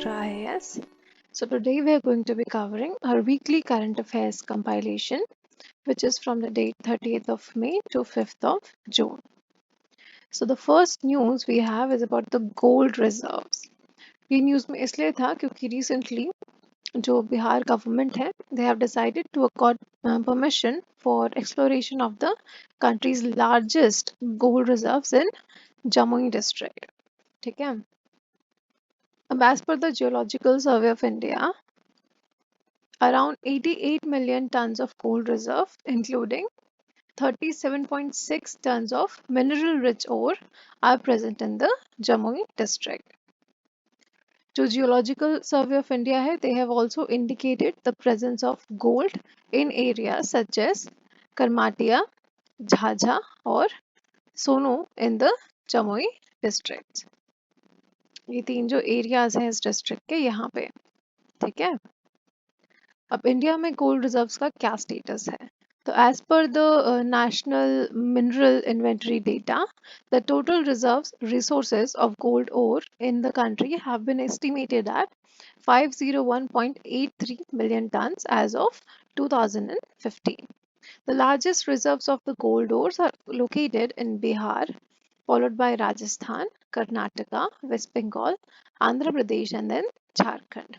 Chopra IAS. So today we are going to be covering our weekly current affairs compilation, which is from the date 30th of May to 5th of June. So the first news we have is about the gold reserves. ये news में इसलिए था क्योंकि recently जो Bihar government है they have decided to accord permission for exploration of the country's largest gold reserves in Jamui district. ठीक है. As per the Geological Survey of India, around 88 million tons of gold reserve, including 37.6 tons of mineral-rich ore, are present in the Jamui district. The Geological Survey of India hai, they have also indicated the presence of gold in areas such as Karmatia, Jhajha और Sonu in the Jamui districts. ये तीन जो areas हैं इस district के यहाँ पे, ठीक है. अब इंडिया में गोल्ड रिजर्व्स का क्या स्टेटस है? तो as per the national mineral inventory data, the total reserves resources of gold ore in the country have been estimated at 501.83 million tons as of 2015. The largest reserves of the gold ores are located in Bihar, followed by Rajasthan, Karnataka, West Bengal, Andhra Pradesh and then Jharkhand.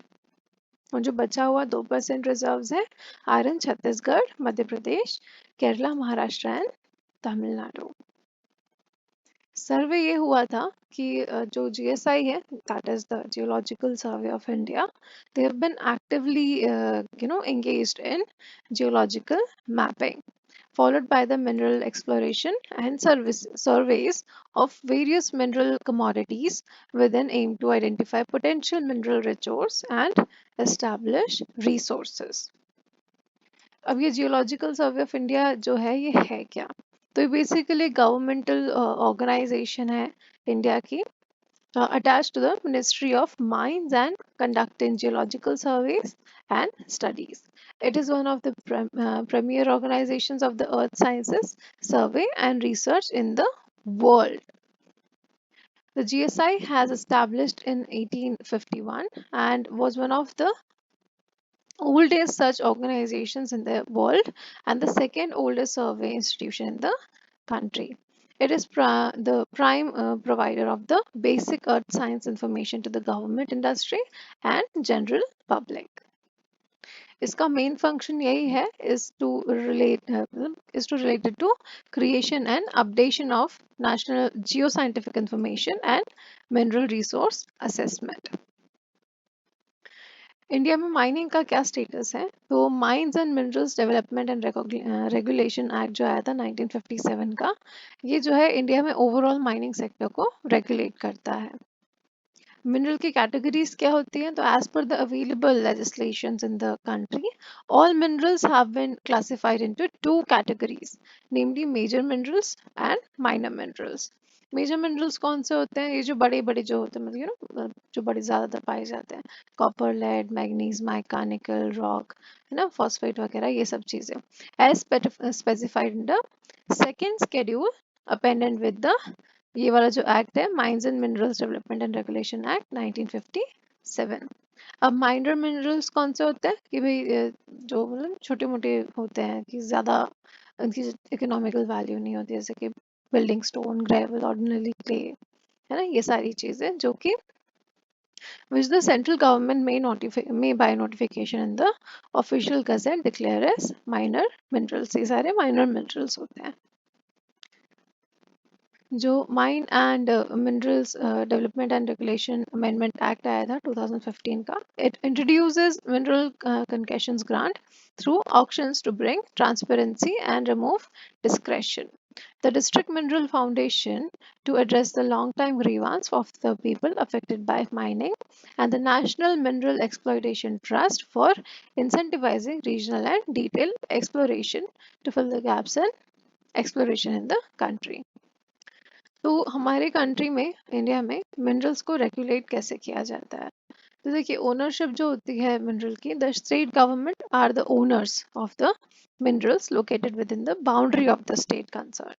और जो बचा हुआ 2% reserves है iron Chhattisgarh, Madhya Pradesh, Kerala, Maharashtra and Tamil Nadu. Survey ये हुआ था कि जो जीएसआई है, that is the geological survey of India, they have been actively engaged in geological mapping, followed by the mineral exploration and surveys of various mineral commodities with an aim to identify potential mineral resources and establish resources. अब ये geological survey of India जो है ये है क्या? तो ये basically governmental organisation है इंडिया की, attached to the Ministry of Mines and conducting geological surveys and studies. It is one of the premier organizations of the Earth Sciences Survey and Research in the world. The GSI has established in 1851 and was one of the oldest such organizations in the world and the second oldest survey institution in the country. It is the prime provider of the basic earth science information to the government, industry and general public. इसका main function यही है is to related to creation and updation of national geoscientific information and mineral resource assessment. India में mining का क्या status है? तो mines and minerals development and regulation act जो आया था 1957 का, ये जो है इंडिया में ओवरऑल माइनिंग सेक्टर को रेगुलेट करता है. मिनरल की कैटेगरीज क्या होती हैं? तो as per the available legislations in the country, all minerals have been classified into two categories, namely major minerals and minor minerals. Major minerals कौन से होते हैं? ये जो बड़े बड़े जो होते हैं, मतलब जो बड़े ज़्यादातर पाए जाते हैं, copper, lead, manganese, mica, nickel, rock, है ना, फॉस्फेट वगैरह, ये सब चीज़ें as specified in the second schedule appended with the ये वाला जो एक्ट है, mines and minerals development and regulation act 1957. अब माइनर मिनरल्स कौन से होते हैं? कि भाई जो मतलब छोटे मोटे होते हैं कि ज़्यादा उनकी इकोनॉमिकल वैल्यू नहीं होती, जैसे कि building stone, gravel, ordinary clay, है ना, ये सारी चीज़ें जो कि which the central government may by notification in the official gazette declare as minor minerals. ये सारे minor minerals होते हैं. जो mine and minerals development and regulation amendment act आया था 2015 का, it introduces mineral concessions grant through auctions to bring transparency and remove discretion. The District Mineral Foundation to address the long-time grievance of the people affected by mining, and the National Mineral Exploitation Trust for incentivizing regional and detailed exploration to fill the gaps in exploration in the country. तो हमारे country में, India में, minerals को regulate कैसे किया जाता है? तो देखिए, ओनरशिप जो होती है मिनरल की, the state government are the owners of the minerals located within the boundary of the state concern.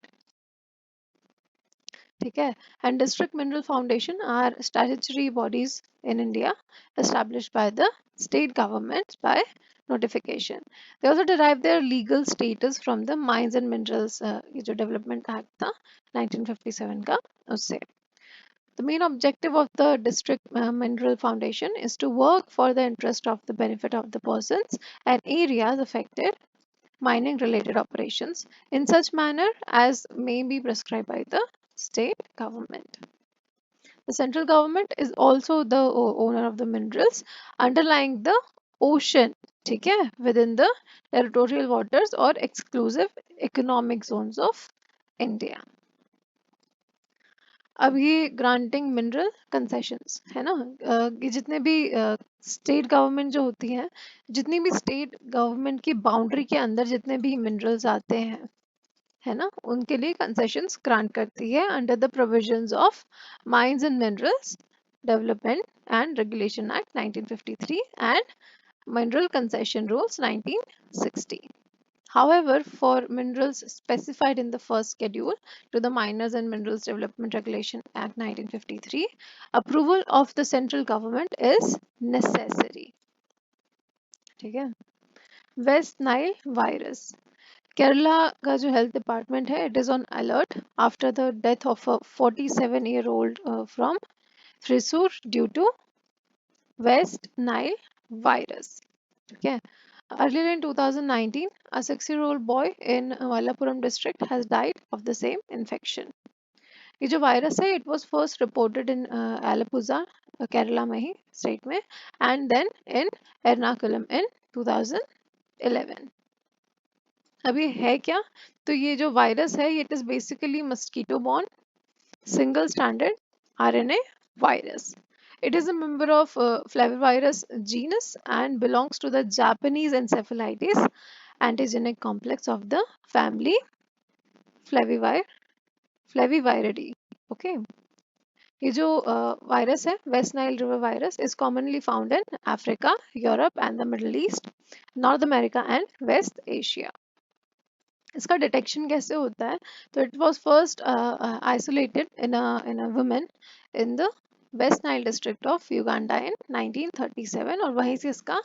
ठीक है. And district mineral foundation are statutory bodies in India established by the state governments by notification. They also derive their legal status from the Mines and Minerals ये जो Development Act था 1957 का उससे. The main objective of the District Mineral Foundation is to work for the interest of the benefit of the persons and areas affected mining related operations in such manner as may be prescribed by the state government. The central government is also the owner of the minerals underlying the ocean, ठीक है, within the territorial waters or exclusive economic zones of India. अब ये granting mineral concessions है ना, ये जितने भी state government जो होती हैं, जितनी भी स्टेट गवर्नमेंट की बाउंड्री के अंदर जितने भी मिनरल्स आते हैं, है ना, उनके लिए कंसेशंस ग्रांट करती है under the provisions of mines and minerals development and regulation act 1953 and mineral concession rules 1960. However, for minerals specified in the first schedule to the Miners and Minerals Development Regulation Act 1953, approval of the central government is necessary. ठीक है. West Nile virus. Kerala का जो health department है, it is on alert after the death of a 47-year-old from Thrissur due to West Nile virus. Okay. Earlier in 2019, a 6-year-old boy in Malappuram district has died of the same infection. ये जो virus है, it was first reported in Alappuzha, Kerala में ही state में, and then in Ernakulam in 2011. अब ये है क्या? तो ये जो virus है, it is basically mosquito borne single stranded RNA virus. It is a member of Flavivirus genus and belongs to the Japanese encephalitis antigenic complex of the family Flaviviridae. Okay. ये जो virus है, West Nile River virus, is commonly found in Africa, Europe and the Middle East, North America and West Asia. इसका detection कैसे होता है? तो it was first isolated in a women in the West Nile district of Uganda in 1937 और वहीं से इसका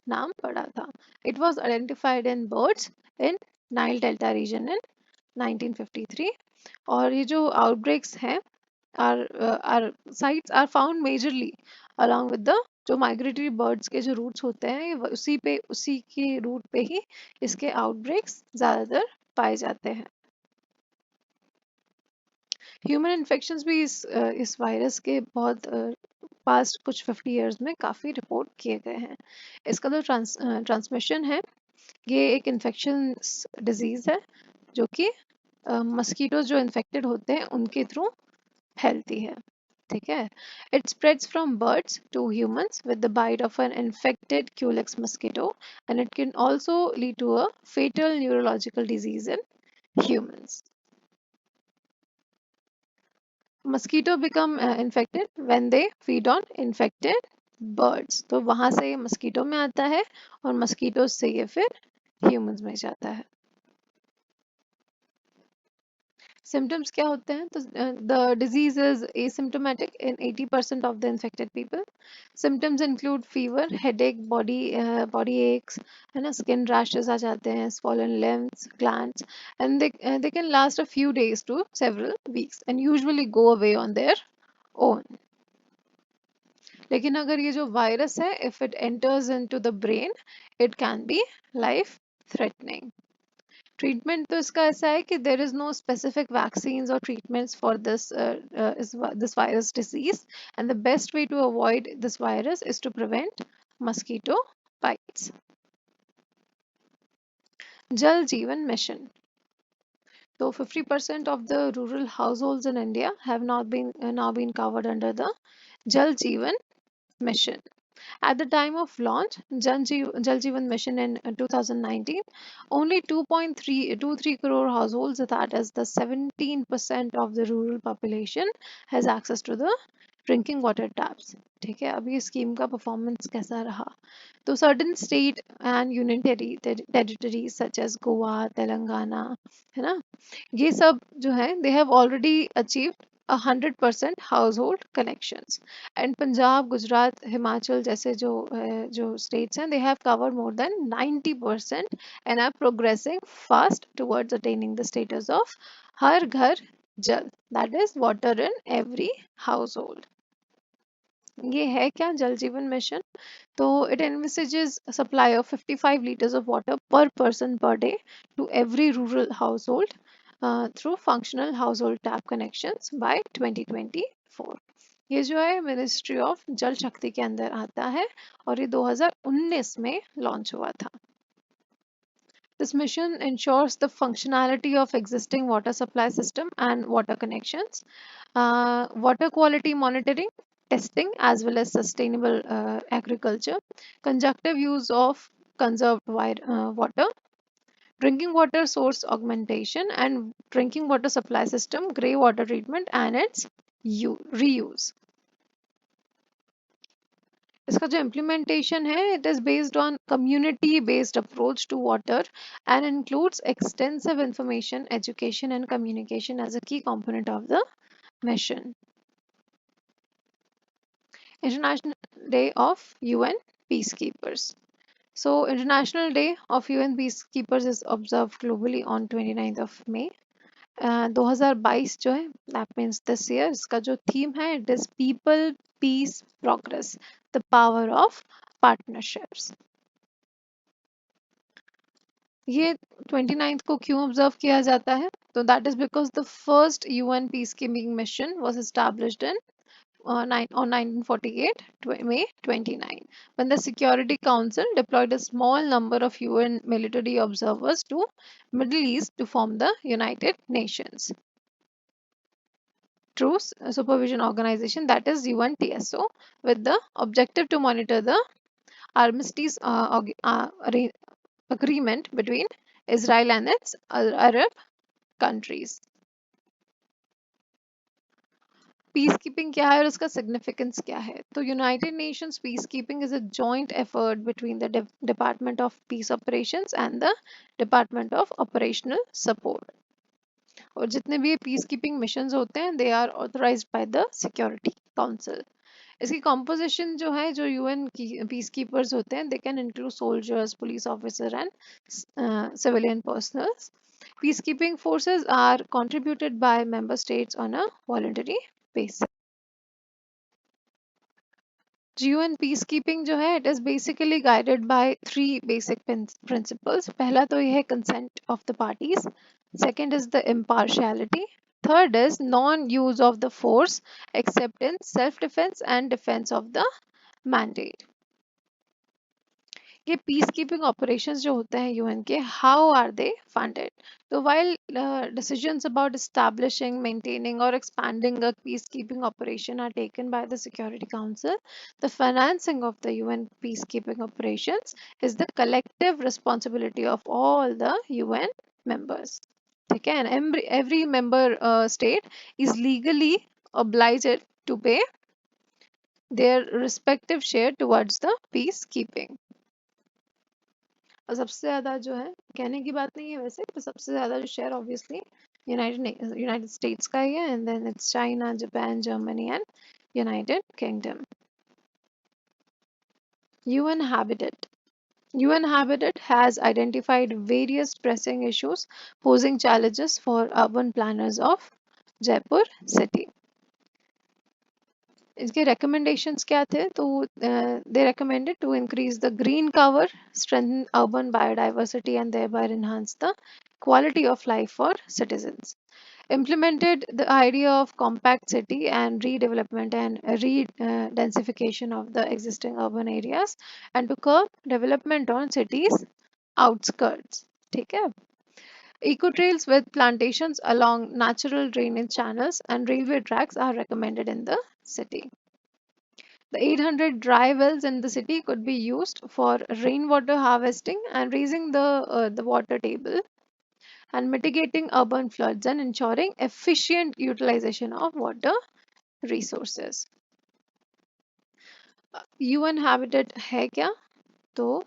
नाम पड़ा था. It was identified in birds in Nile delta region in 1953 और ये जो आउटब्रेक्स हैं are sites are found majorly along with the जो माइग्रेटरी बर्ड्स के जो रूट्स होते हैं, उसी के रूट पे ही इसके आउटब्रेक्स ज़्यादातर पाए जाते हैं. ह्यूमन इन्फेक्शंस भी इस वायरस के बहुत पास्ट कुछ 50 इयर्स में काफ़ी रिपोर्ट किए गए हैं. इसका जो ट्रांसमिशन है, ये एक इन्फेक्शन डिजीज़ है जो कि मस्कीटोज जो इन्फेक्टेड होते हैं उनके थ्रू फैलती है. ठीक है. It spreads from birds to humans with the bite of an infected Culex mosquito and it can also lead to a fatal neurological disease in humans. Mosquito become infected when they feed on infected birds. तो वहाँ से ये mosquito में आता है और mosquitoes से ये फिर humans में जाता है. Symptoms क्या होते हैं? तो the disease is asymptomatic in 80% of the infected people. Symptoms include fever, headache, body aches, है ना, skin rashes आ जाते हैं, swollen limbs, glands, and they can last a few days to several weeks and usually go away on their own. लेकिन अगर ये जो virus है, if it enters into the brain, it can be life threatening. Treatment तो इसका ऐसा है कि there is no specific vaccines और treatments for this virus disease and the best way to avoid this virus is to prevent mosquito bites. Jal Jeevan mission. तो 50% of the rural households in India have now been covered under the Jal Jeevan mission. At the time of launch, Jal Jeevan Mission in 2019, only 2.323 crore households, that is the 17% of the rural population, has access to the drinking water taps. ठीक है. अभी scheme का performance कैसा रहा? तो certain state and union territories such as Goa, Telangana, है ना, ये सब जो है they have already achieved 100% household connections. And Punjab, Gujarat, Himachal जैसे जो states हैं, they have covered more than 90% and are progressing fast towards attaining the status of Har Ghar Jal, that is water in every household. ये है क्या जल Jeevan mission? So it envisages a supply of 55 liters of water per person per day to every rural household through functional household tap connections by 2024. ये जो है ministry of जल शक्ति के अंदर आता है और ये 2019 में लॉन्च हुआ था. This mission ensures the functionality of existing water supply system and water connections, water quality monitoring, testing, as well as sustainable agriculture, conjunctive use of conserved water, drinking water source augmentation, and drinking water supply system, grey water treatment, and its reuse. इसका जो implementation है, it is based on community-based approach to water and includes extensive information, education, and communication as a key component of the mission. International Day of UN Peacekeepers. So, International Day of UN Peacekeepers is observed globally on 29th of May. 2022 जो है, that means this year, इसका जो theme है, it is People, Peace, Progress, the power of partnerships. ये 29th को क्यों observe किया जाता है? तो that is because the first UN peacekeeping mission was established in on 1948, May 29, when the Security Council deployed a small number of UN military observers to Middle East to form the United Nations Truce Supervision Organization, that is UNTSO, with the objective to monitor the armistice agreement between Israel and its Arab countries. Peacekeeping क्या है और उसका significance क्या है? तो United Nations peacekeeping is a joint effort between the department of peace operations and the department of operational support. और जितने भी पीस कीपिंग मिशंस होते हैं, they are authorised by the security council. इसकी composition जो है, जो UN की पीस कीपर्स होते हैं, they can include soldiers, police officer and civilian personnels. Peacekeeping forces are contributed by member states on a voluntary basis. UN peacekeeping जो है, it is basically guided by three basic principles. पहला तो ये है consent of the parties. Second is the impartiality. Third is non-use of the force except in self-defense and defense of the mandate. ये peace keeping operations जो होते हैं UN के, how are they funded? तो while decisions about establishing, maintaining or expanding a peacekeeping operation are taken by the Security Council, the financing of the UN peacekeeping operations is the collective responsibility of all the UN members. ठीक है? And every member state is legally obliged to pay their respective share towards the peacekeeping. और सबसे ज़्यादा जो है, कहने की बात नहीं है वैसे, तो सबसे ज़्यादा जो शेयर ऑब्वियसली यूनाइटेड स्टेट्स का ही है, and then it's China, Japan, Germany and United Kingdom. UN Habitat. UN Habitat has identified various pressing issues posing challenges for urban planners of Jaipur city. इसके recommendations क्या थे? तो they recommended to increase the green cover, strengthen urban biodiversity and thereby enhance the quality of life for citizens. Implemented the idea of compact city and redevelopment and re-densification of the existing urban areas and to curb development on cities outskirts. ठीक है? Eco trails with plantations along natural drainage channels and railway tracks are recommended in the city. The 800 dry wells in the city could be used for rainwater harvesting and raising the water table and mitigating urban floods and ensuring efficient utilization of water resources. UN Habitat है क्या? तो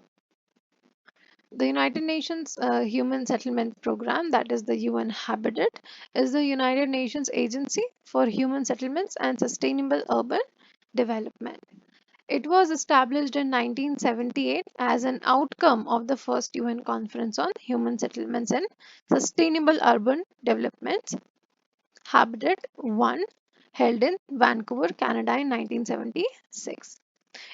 The United Nations Human Settlement Program, that is the UN Habitat, is the United Nations Agency for Human Settlements and Sustainable Urban Development. It was established in 1978 as an outcome of the first UN Conference on Human Settlements and Sustainable Urban Development, Habitat 1, held in Vancouver, Canada in 1976.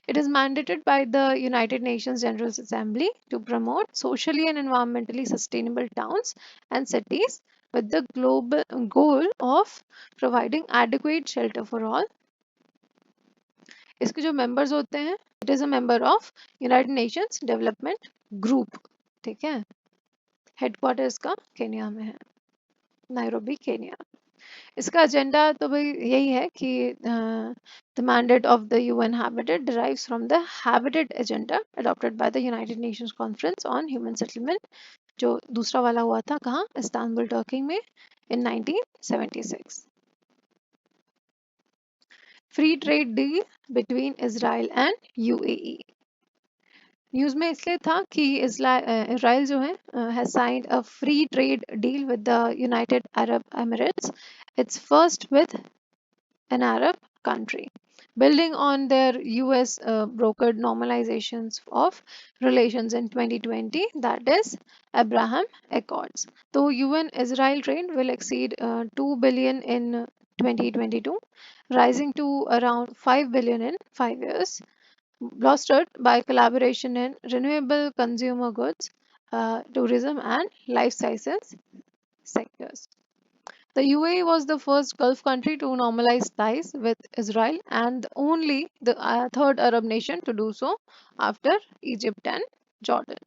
It is mandated by the United Nations General Assembly to promote socially and environmentally sustainable towns and cities with the global goal of providing adequate shelter for all. इसके जो members होते हैं, it is a member of United Nations Development Group. ठीक है, headquarters का Kenya में है, Nairobi Kenya. इसका एजेंडा तो भाई यही है कि the mandate of the UN habitat derives from the habitat agenda adopted by the United Nations Conference on Human Settlement, जो दूसरा वाला हुआ था कहाँ, इस्तांबुल टर्की में in 1976. Free trade deal between Israel and UAE. News में इसलिए था कि इसराइल जो है has signed a free trade deal with the United Arab Emirates. It's first with an Arab country, building on their US brokered normalizations of relations in 2020, that is Abraham Accords. So UN Israel trade will exceed 2 billion in 2022, rising to around 5 billion in 5 years, bolstered by collaboration in renewable consumer goods, tourism and life sciences sectors. The UAE was the first Gulf country to normalize ties with Israel and only the third Arab nation to do so after Egypt and Jordan.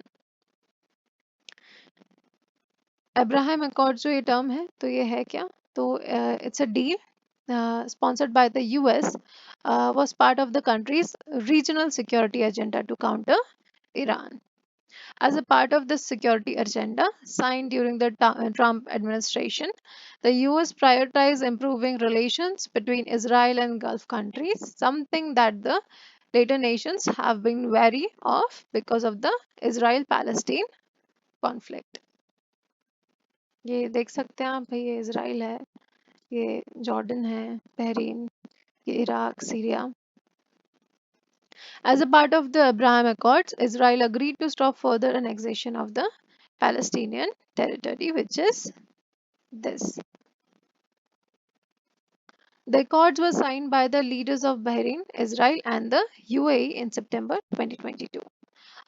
Abraham Accord जो ये term है तो ये है क्या? तो it's a deal sponsored by the US, was part of the country's regional security agenda to counter Iran. As a part of this security agenda signed during the Trump administration, the US prioritized improving relations between Israel and Gulf countries, something that the later nations have been wary of because of the Israel-Palestine conflict. ये देख सकते हैं आप भाई, ये Israel है, ये Jordan है, बहरीन, ये Iraq, Syria. As a part of the Abraham Accords, Israel agreed to stop further annexation of the Palestinian territory, which is this. The accords were signed by the leaders of Bahrain, Israel, and the UAE in September 2022.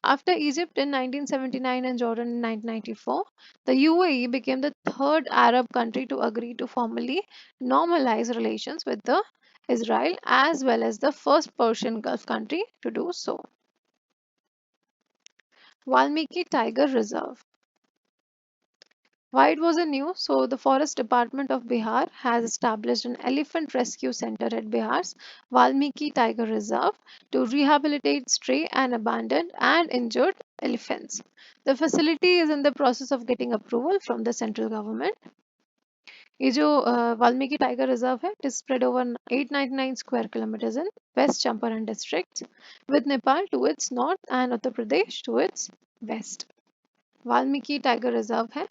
After Egypt in 1979 and Jordan in 1994, the UAE became the third Arab country to agree to formally normalize relations with the Israel, as well as the first Persian Gulf country to do so. Valmiki Tiger Reserve. Why it was a news? So the Forest Department of Bihar has established an elephant rescue center at Bihar's Valmiki Tiger Reserve to rehabilitate stray and abandoned and injured elephants. The facility is in the process of getting approval from the central government. ये जो Valmiki tiger reserve है, it is spread over 899 square kilometers in West Champaran district, with Nepal to its north and Uttar Pradesh to its west. Valmiki tiger reserve है.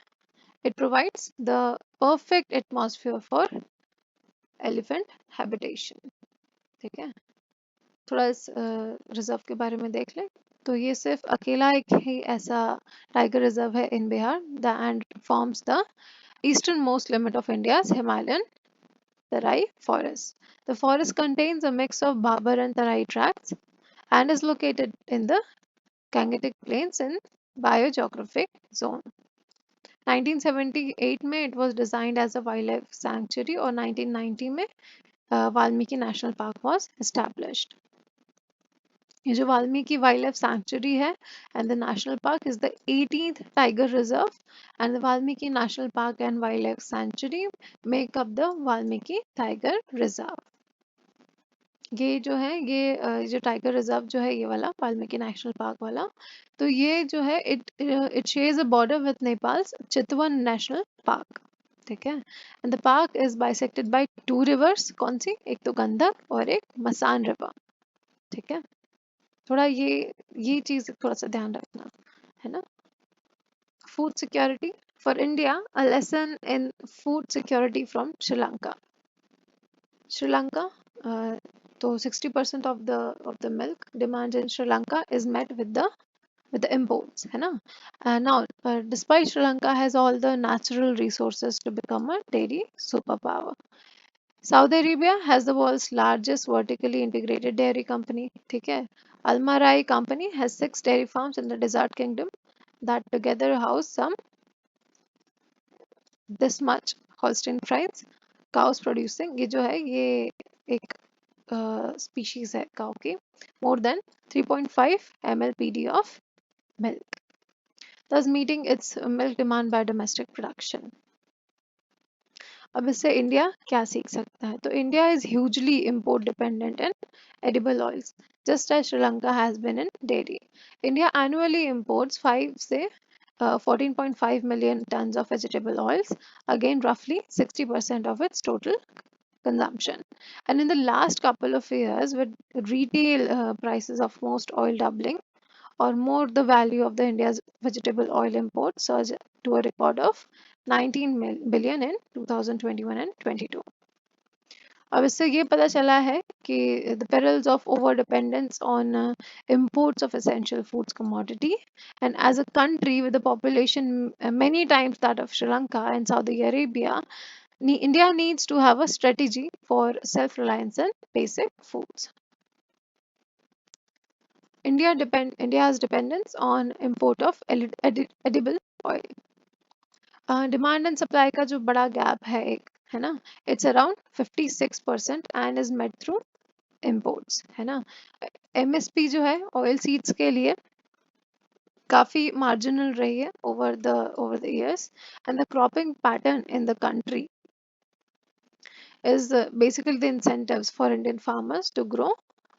It provides the perfect atmosphere for elephant habitation. ठीक है, थोड़ा इस reserve के बारे में देख लें. तो ये सिर्फ अकेला एक ही ऐसा टाइगर रिजर्व है इन Bihar and forms the easternmost limit of India's Himalayan Tarai forest. The forest contains a mix of Babar and Tarai tracts and is located in the Gangetic Plains in biogeographic zone. 1978 में it was designed as a wildlife sanctuary और 1990 में Valmiki national park was established. ये जो Valmiki wild sanctuary है and the national park is the 18th tiger reserve, and the Valmiki National Park and Wildlife Sanctuary make up the Valmiki Tiger Reserve. ये जो है ये जो टाइगर रिजर्व जो है ये वाला वाल्मीकि नेशनल पार्क वाला, तो ये जो है it shares a border with Nepals Chitwan national park. ठीक है, and the park is bisected by two reverse. कौन सी? एक तो गंडक और एक मसान रिवर. ठीक है, थोड़ा ये चीज थोड़ा सा ध्यान रखना है ना. food security. For India, a lesson in food security from Sri Lanka. Sri Lanka, uh, so 60% of the milk demand in Sri Lanka is met with the imports, है ना? Now, despite Sri Lanka has all the natural resources to become a dairy superpower. Saudi Arabia has the world's largest vertically integrated dairy company. ठीक है? Almarai company has 6 dairy farms in the Desert Kingdom that together house some this much Holstein Friesian cows producing. ये जो है ये एक species है cow की more than 3.5 mlpd of milk, thus meeting its milk demand by domestic production. अब इससे India क्या सीख सकता है? तो India is hugely import dependent in edible oils, just as Sri Lanka has been in dairy. India annually imports 14.5 million tons of vegetable oils, again roughly 60% of its total consumption. And in the last couple of years, with retail prices of most oil doubling, or more, the value of the India's vegetable oil imports surged to a record of 19 billion in 2021 and 22. अब इससे ये पता चला है कि the perils of over dependence on imports of essential foods commodity, and as a country with a population many times that of Sri Lanka and Saudi Arabia, India needs to have a strategy for self-reliance in basic foods. India's dependence on import of edible oil. Demand and supply का जो बड़ा gap है एक, है ना, it's around 56% and is made through imports, है ना. MSP जो है ऑयल सीड्स के लिए काफी मार्जिनल रही है over the years, and the cropping pattern in the country is basically the incentives for Indian farmers to grow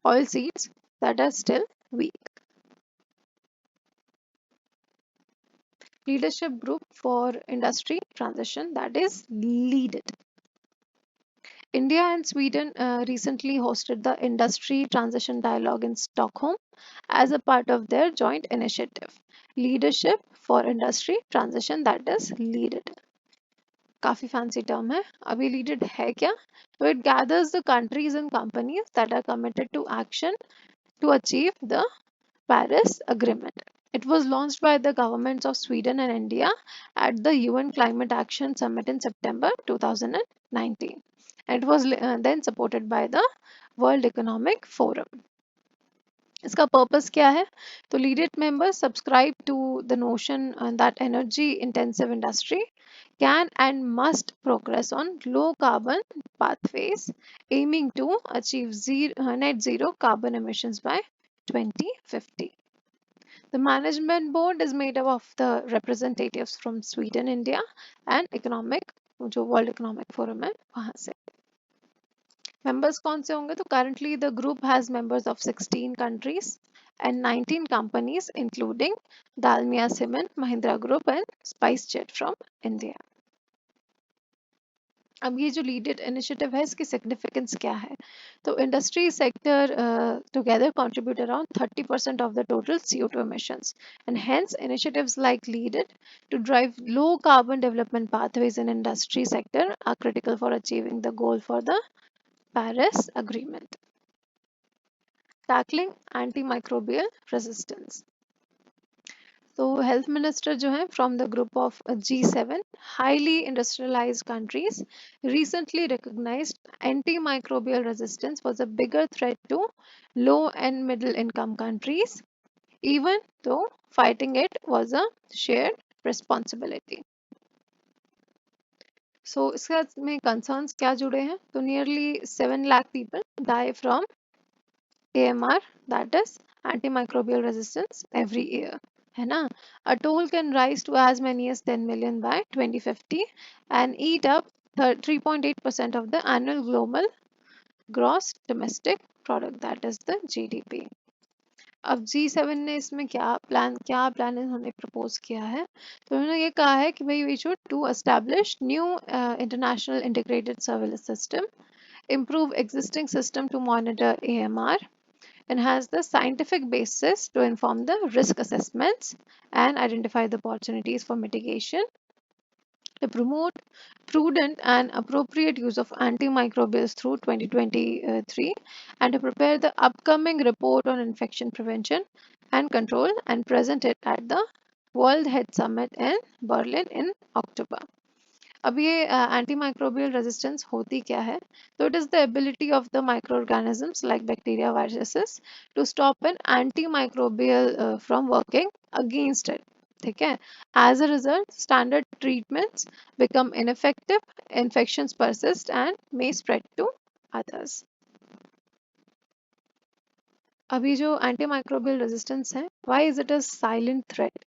oil seeds that are still weak. Leadership group for industry transition, that is lead it. India and Sweden recently hosted the Industry Transition Dialogue in Stockholm as a part of their joint initiative. Leadership for Industry Transition, that is lead it. काफी fancy term है. अभी lead it है क्या? So it gathers the countries and companies that are committed to action to achieve the Paris Agreement. It was launched by the governments of Sweden and India at the UN Climate Action Summit in September 2019. And it was then supported by the World Economic Forum. इसका purpose क्या है? तो LeadIT members subscribe to the notion that energy intensive industry can and must progress on low carbon pathways, aiming to achieve net zero carbon emissions by 2050. The management board is made up of the representatives from Sweden, India and जो world economic forum है वहां से. Members कौन से होंगे? तो currently the group has members of 16 countries and 19 companies including Dalmia Cement, Mahindra Group and SpiceJet from India. अब ये जो लीड इट इनिशिएटिव है इसकी सिग्निफिकेंस क्या है? तो industry sector together contribute around 30% of the total CO2 emissions, and hence initiatives like lead it to drive low carbon development pathways in industry sector are critical for achieving the goal for the Paris Agreement. Tackling antimicrobial resistance. तो health minister जो है from the group of G7 highly industrialised countries recently recognized antimicrobial resistance was a bigger threat to low and middle income countries, even though fighting it was a shared responsibility. So इसके में concerns क्या जुड़े हैं? तो nearly 7 lakh people die from AMR, that is antimicrobial resistance, every year, है ना. A toll can rise to as many as 10 million by 2050 and eat up 3.8% of the annual global gross domestic product, that is the GDP. अब G7 ने इसमें क्या plan इन्होंने propose किया है? तो उन्होंने ये कहा है कि भाई we should to establish new international integrated surveillance system, improve existing system to monitor AMR, and has the scientific basis to inform the risk assessments and identify the opportunities for mitigation, to promote prudent and appropriate use of antimicrobials through 2023, and to prepare the upcoming report on infection prevention and control and present it at the World Health Summit in Berlin in October. अब ये antimicrobial resistance होती क्या है? So it is the ability of the microorganisms like bacteria, viruses to stop an antimicrobial from working against it. ठीक है? As a result, standard treatments become ineffective, infections persist and may spread to others. अभी जो antimicrobial resistance है, why is it a silent threat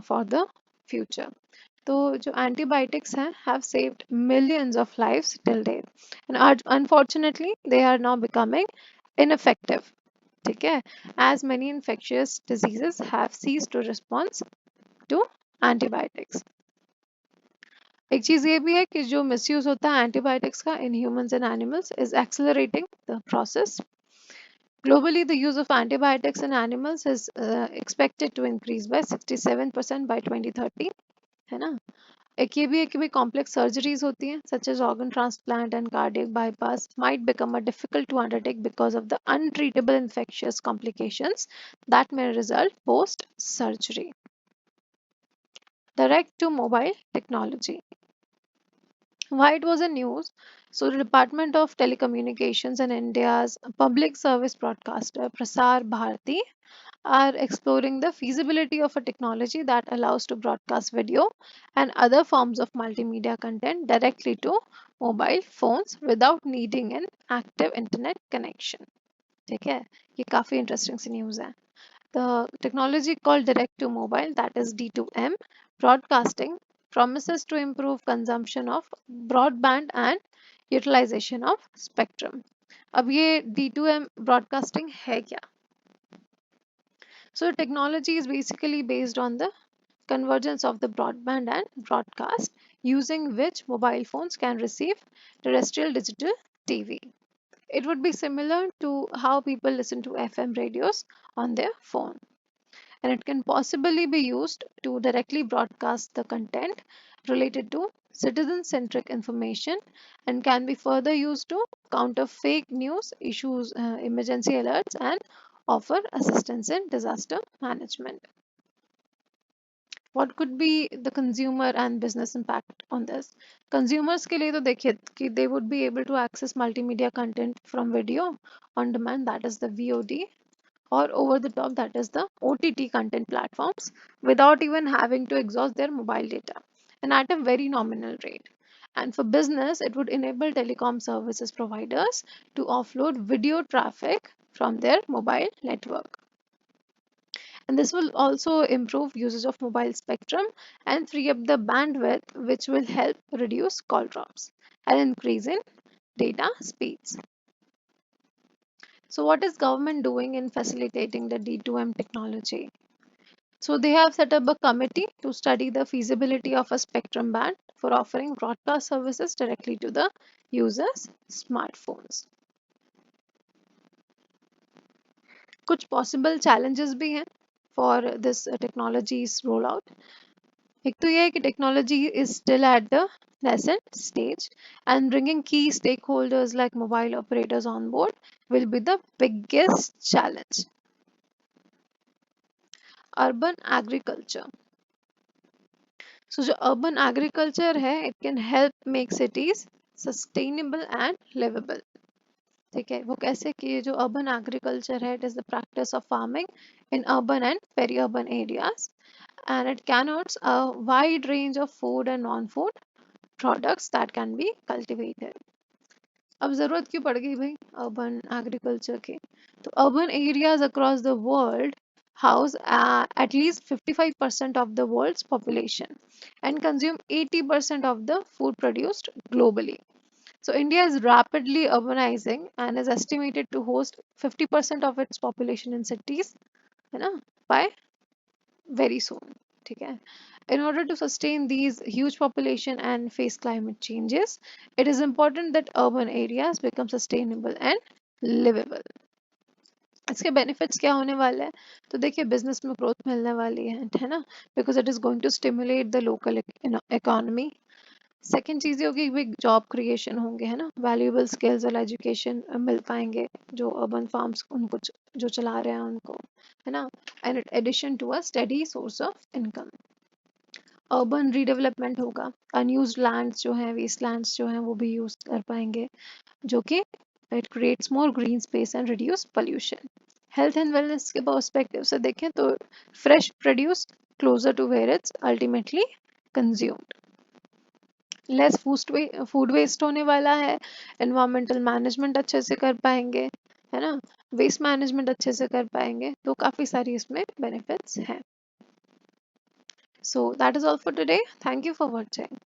for the future? तो जो antibiotics हैं have saved millions of lives till date and unfortunately they are now becoming ineffective. ठीक है, as many infectious diseases have ceased to respond to antibiotics. एक चीज ये भी है कि जो मिसयूज होता है एंटीबायोटिक्स का in humans and animals is accelerating the process. Globally, the use of antibiotics in animals is expected to increase by 67% by 2030, है ना? एक ये भी है कि भी कॉम्प्लेक्स सर्जरीज होती हैं such as organ transplant and cardiac bypass might become a difficult to undertake because of the untreatable infectious complications that may result post surgery. Direct to mobile technology. Why it was a news? So the Department of Telecommunications and India's public service broadcaster Prasar Bharati are exploring the feasibility of a technology that allows to broadcast video and other forms of multimedia content directly to mobile phones without needing an active internet connection. ठीक है, ये काफी interesting सी news है. The technology called direct to mobile, that is D2M broadcasting, promises to improve consumption of broadband and utilization of spectrum. अब ये D2M broadcasting है क्या? So technology is basically based on the convergence of the broadband and broadcast, using which mobile phones can receive terrestrial digital TV. It would be similar to how people listen to FM radios on their phone, and it can possibly be used to directly broadcast the content related to citizen-centric information, and can be further used to counter fake news, issues emergency alerts, and offer assistance in disaster management. What could be the consumer and business impact on this? Consumers के लिए तो देखिए कि they would be able to access multimedia content from video on demand, that is the VOD, or over the top, that is the OTT content platforms, without even having to exhaust their mobile data and at a very nominal rate. And for business, it would enable telecom services providers to offload video traffic from their mobile network. And this will also improve usage of mobile spectrum and free up the bandwidth, which will help reduce call drops and increase in data speeds. So what is government doing in facilitating the D2M technology? So they have set up a committee to study the feasibility of a spectrum band for offering broadcast services directly to the users' smartphones. कुछ possible challenges भी हैं for this technology's rollout. एक तो ये है कि technology is still at the nascent stage, and bringing key stakeholders like mobile operators on board will be the biggest challenge. Urban agriculture. So जो urban agriculture है, it can help make cities sustainable and livable. ठीक है, वो कैसे कि ये जो urban agriculture है, it is the practice of farming in urban and peri-urban areas, and it connotes a wide range of food and non-food products that can be cultivated. अब ज़रूरत क्यों पड़ गई भाई urban agriculture की? तो urban areas across the world house at least 55% of the world's population and consume 80% of the food produced globally. So India is rapidly urbanizing and is estimated to host 50% of its population in cities, है ना, by very soon. ठीक है? In order to sustain these huge population and face climate changes, it is important that urban areas become sustainable and livable. इसके benefits क्या होने वाले हैं? तो देखिए बिजनेस में ग्रोथ मिलने वाली है ना, because it is going to stimulate the local economy. Second चीज़ ये होगी बिग जॉब क्रिएशन होंगे, है ना, वैल्यूएबल स्किल्स और एजुकेशन मिल पाएंगे जो अर्बन फार्म्स उनको जो चला रहे हैं उनको, है ना, and addition to a steady source of income. Urban redevelopment होगा, अनयूज्ड लैंड्स जो हैं, वेस्ट लैंड्स जो हैं वो भी यूज कर पाएंगे, जो कि it creates more green space and reduce pollution. Health and wellness के पर्सपेक्टिव से देखें तो fresh produce closer to where it's ultimately consumed, less food waste होने वाला है, एनवायरमेंटल मैनेजमेंट अच्छे से कर पाएंगे, है ना, वेस्ट मैनेजमेंट अच्छे से कर पाएंगे, तो काफ़ी सारी इसमें बेनिफिट्स हैं। So that is all for today, thank you for watching.